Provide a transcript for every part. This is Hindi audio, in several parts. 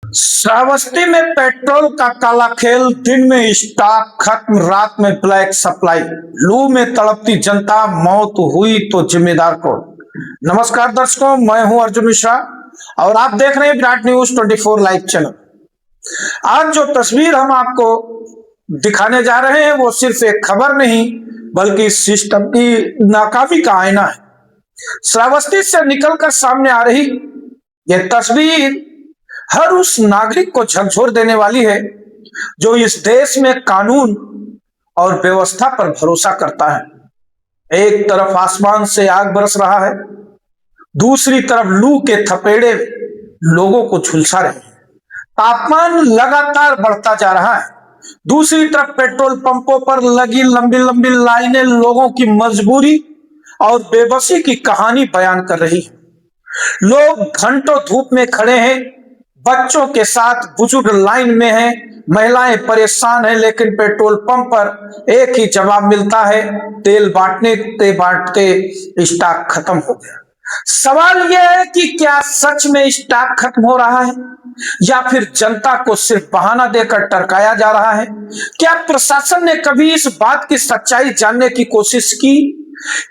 श्रावस्ती में पेट्रोल का काला खेल, दिन में स्टॉक खत्म, रात में ब्लैक सप्लाई, लू में तड़पती जनता, मौत हुई तो जिम्मेदार कौन। नमस्कार दर्शकों, मैं हूं अर्जुन मिश्रा और आप देख रहे हैं विराट न्यूज 24 लाइव चैनल। आज जो तस्वीर हम आपको दिखाने जा रहे हैं वो सिर्फ एक खबर नहीं बल्कि सिस्टम की नाकामी का आईना है। श्रावस्ती से निकलकर सामने आ रही यह तस्वीर हर उस नागरिक को झकझोर देने वाली है जो इस देश में कानून और व्यवस्था पर भरोसा करता है। एक तरफ आसमान से आग बरस रहा है, दूसरी तरफ लू के थपेड़े लोगों को झुलसा रहे हैं। तापमान लगातार बढ़ता जा रहा है, दूसरी तरफ पेट्रोल पंपों पर लगी लंबी लंबी लाइनें लोगों की मजबूरी और बेबसी की कहानी बयान कर रही है। लोग घंटों धूप में खड़े हैं, बच्चों के साथ बुजुर्ग लाइन में हैं, महिलाएं परेशान हैं, लेकिन पेट्रोल पंप पर एक ही जवाब मिलता है, तेल बांटते बांटते स्टॉक खत्म हो गया। सवाल यह है कि क्या सच में स्टॉक खत्म हो रहा है या फिर जनता को सिर्फ बहाना देकर टरकाया जा रहा है। क्या प्रशासन ने कभी इस बात की सच्चाई जानने की कोशिश की?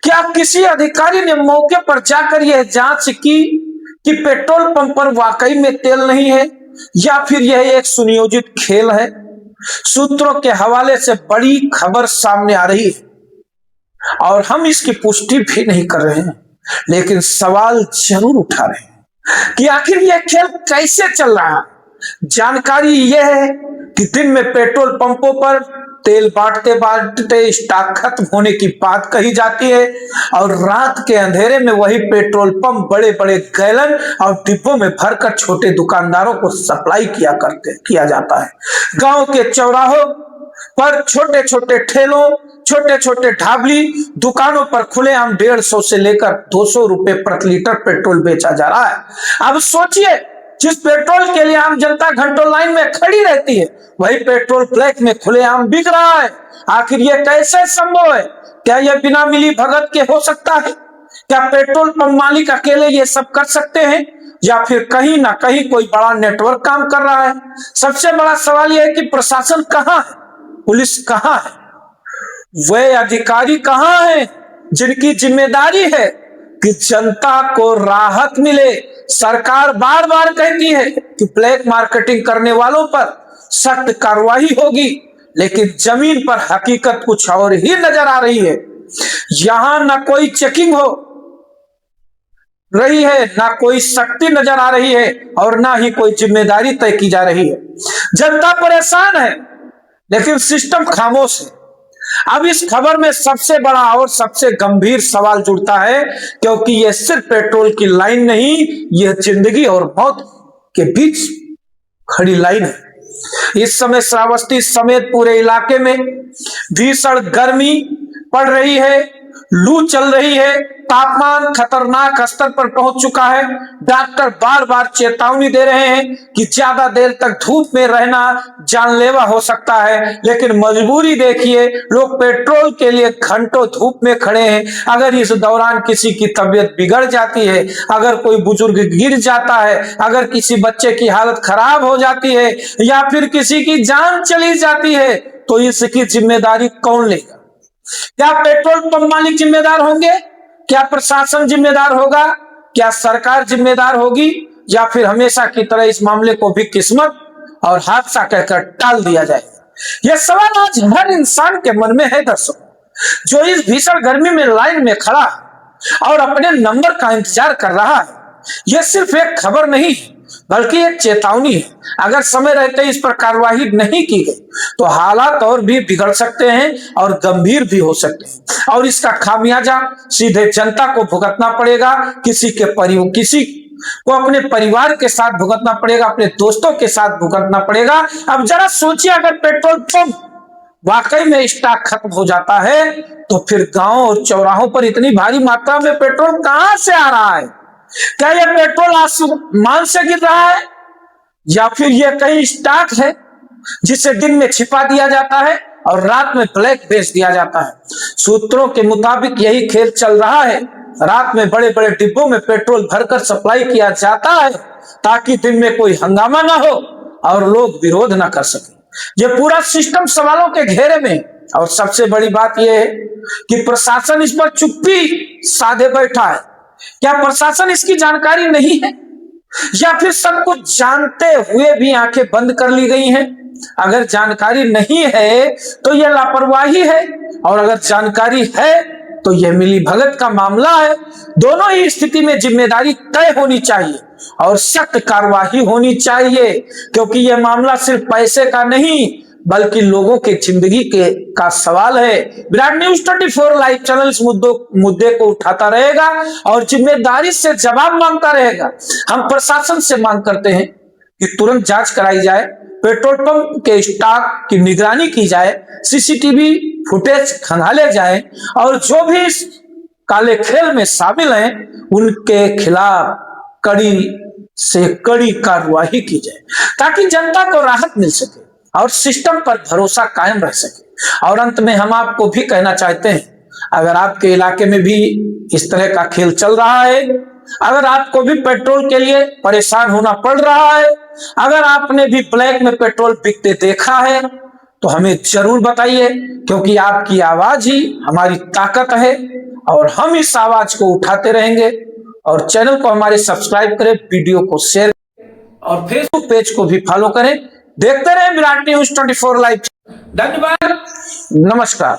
क्या किसी अधिकारी ने मौके पर जाकर यह जांच की कि पेट्रोल पंप पर वाकई में तेल नहीं है या फिर यह एक सुनियोजित खेल है? सूत्रों के हवाले से बड़ी खबर सामने आ रही है और हम इसकी पुष्टि भी नहीं कर रहे हैं, लेकिन सवाल जरूर उठा रहे हैं कि आखिर यह खेल कैसे चल रहा है। जानकारी यह है कि दिन में पेट्रोल पंपों पर तेल बांटते बांटते स्टॉक खत्म होने की बात कही जाती है और रात के अंधेरे में वही पेट्रोल पंप बड़े बड़े गैलन और डिब्बों में भरकर छोटे दुकानदारों को सप्लाई किया जाता है। गांव के चौराहों पर छोटे छोटे ठेलों, छोटे छोटे ढाबली दुकानों पर खुलेआम 150 से लेकर 200 रुपए प्रति लीटर पेट्रोल बेचा जा रहा है। अब सोचिए, जिस पेट्रोल के लिए आम जनता घंटों लाइन में खड़ी रहती है वही पेट्रोल ब्लैक में खुलेआम बिक रहा है। आखिर यह कैसे संभव है? क्या यह बिना मिली भगत के हो सकता है? क्या पेट्रोल पंप मालिक अकेले ये सब कर सकते हैं या फिर कहीं ना कहीं कोई बड़ा नेटवर्क काम कर रहा है? सबसे बड़ा सवाल यह है कि प्रशासन कहां है, पुलिस कहां है, वे अधिकारी कहां हैं जिनकी जिम्मेदारी है कि जनता को राहत मिले। सरकार बार बार कहती है कि ब्लैक मार्केटिंग करने वालों पर सख्त कार्रवाई होगी, लेकिन जमीन पर हकीकत कुछ और ही नजर आ रही है। यहां ना कोई चेकिंग हो रही है, ना कोई सख्ती नजर आ रही है और ना ही कोई जिम्मेदारी तय की जा रही है। जनता परेशान है लेकिन सिस्टम खामोश है। अब इस खबर में सबसे बड़ा और सबसे गंभीर सवाल जुड़ता है, क्योंकि यह सिर्फ पेट्रोल की लाइन नहीं, यह जिंदगी और मौत के बीच खड़ी लाइन है। इस समय श्रावस्ती समेत पूरे इलाके में भीषण गर्मी पड़ रही है, लू चल रही है, तापमान खतरनाक स्तर पर पहुंच चुका है। डॉक्टर बार बार चेतावनी दे रहे हैं कि ज्यादा देर तक धूप में रहना जानलेवा हो सकता है, लेकिन मजबूरी देखिए, लोग पेट्रोल के लिए घंटों धूप में खड़े हैं। अगर इस दौरान किसी की तबीयत बिगड़ जाती है, अगर कोई बुजुर्ग गिर जाता है, अगर किसी बच्चे की हालत खराब हो जाती है या फिर किसी की जान चली जाती है, तो इसकी जिम्मेदारी कौन लेगा? क्या पेट्रोल पंप मालिक जिम्मेदार होंगे? क्या प्रशासन जिम्मेदार होगा? क्या सरकार जिम्मेदार होगी? या फिर हमेशा की तरह इस मामले को भी किस्मत और हादसा कहकर टाल दिया जाएगा? यह सवाल आज हर इंसान के मन में है दर्शकों, जो इस भीषण गर्मी में लाइन में खड़ा है और अपने नंबर का इंतजार कर रहा है। यह सिर्फ एक खबर नहीं बल्कि एक चेतावनी है। अगर समय रहते इस पर कार्रवाई नहीं की गई तो हालात और भी बिगड़ सकते हैं और गंभीर भी हो सकते हैं और इसका खामियाजा सीधे जनता को भुगतना पड़ेगा। किसी को अपने परिवार के साथ भुगतना पड़ेगा, अपने दोस्तों के साथ भुगतना पड़ेगा। अब जरा सोचिए, अगर पेट्रोल पंप वाकई में स्टॉक खत्म हो जाता है तो फिर गांव और चौराहों पर इतनी भारी मात्रा में पेट्रोल कहां से आ रहा है? क्या यह पेट्रोल आसमान से गिर रहा है या फिर यह कहीं स्टॉक है जिसे दिन में छिपा दिया जाता है और रात में ब्लैक बेच दिया जाता है? सूत्रों के मुताबिक यही खेल चल रहा है रात में बड़े बड़े डिब्बों में पेट्रोल भरकर सप्लाई किया जाता है ताकि दिन में कोई हंगामा ना हो और लोग विरोध ना कर सके। ये पूरा सिस्टम सवालों के घेरे में। और सबसे बड़ी बात यह है कि प्रशासन इस पर चुप्पी साधे बैठा है। क्या प्रशासन इसकी जानकारी नहीं है या फिर सब कुछ जानते हुए भी आंखें बंद कर ली गई हैं? अगर जानकारी नहीं है तो यह लापरवाही है, और अगर जानकारी है तो यह मिली भगत का मामला है। दोनों ही स्थिति में जिम्मेदारी तय होनी चाहिए और सख्त कार्रवाई होनी चाहिए, क्योंकि यह मामला सिर्फ पैसे का नहीं बल्कि लोगों के जिंदगी के का सवाल है। विराट न्यूज 24 लाइव चैनल इस मुद्दे को उठाता रहेगा और जिम्मेदारी से जवाब मांगता रहेगा। हम प्रशासन से मांग करते हैं कि तुरंत जांच कराई जाए, पेट्रोल पंप के स्टॉक की निगरानी की जाए, सीसीटीवी फुटेज खंगाले जाए और जो भी इस काले खेल में शामिल हैं उनके खिलाफ कड़ी से कड़ी कार्रवाई की जाए ताकि जनता को राहत मिल सके और सिस्टम पर भरोसा कायम रह सके। और अंत में हम आपको भी कहना चाहते हैं, अगर आपके इलाके में भी इस तरह का खेल चल रहा है, अगर आपको भी पेट्रोल के लिए परेशान होना पड़ रहा है, अगर आपने भी ब्लैक में पेट्रोल बिकते देखा है तो हमें जरूर बताइए, क्योंकि आपकी आवाज ही हमारी ताकत है और हम इस आवाज को उठाते रहेंगे। और चैनल को हमारे सब्सक्राइब करें, वीडियो को शेयर और फेसबुक पेज को भी फॉलो करें। देखते रहे विराट न्यूज 24 लाइव। धन्यवाद, नमस्कार।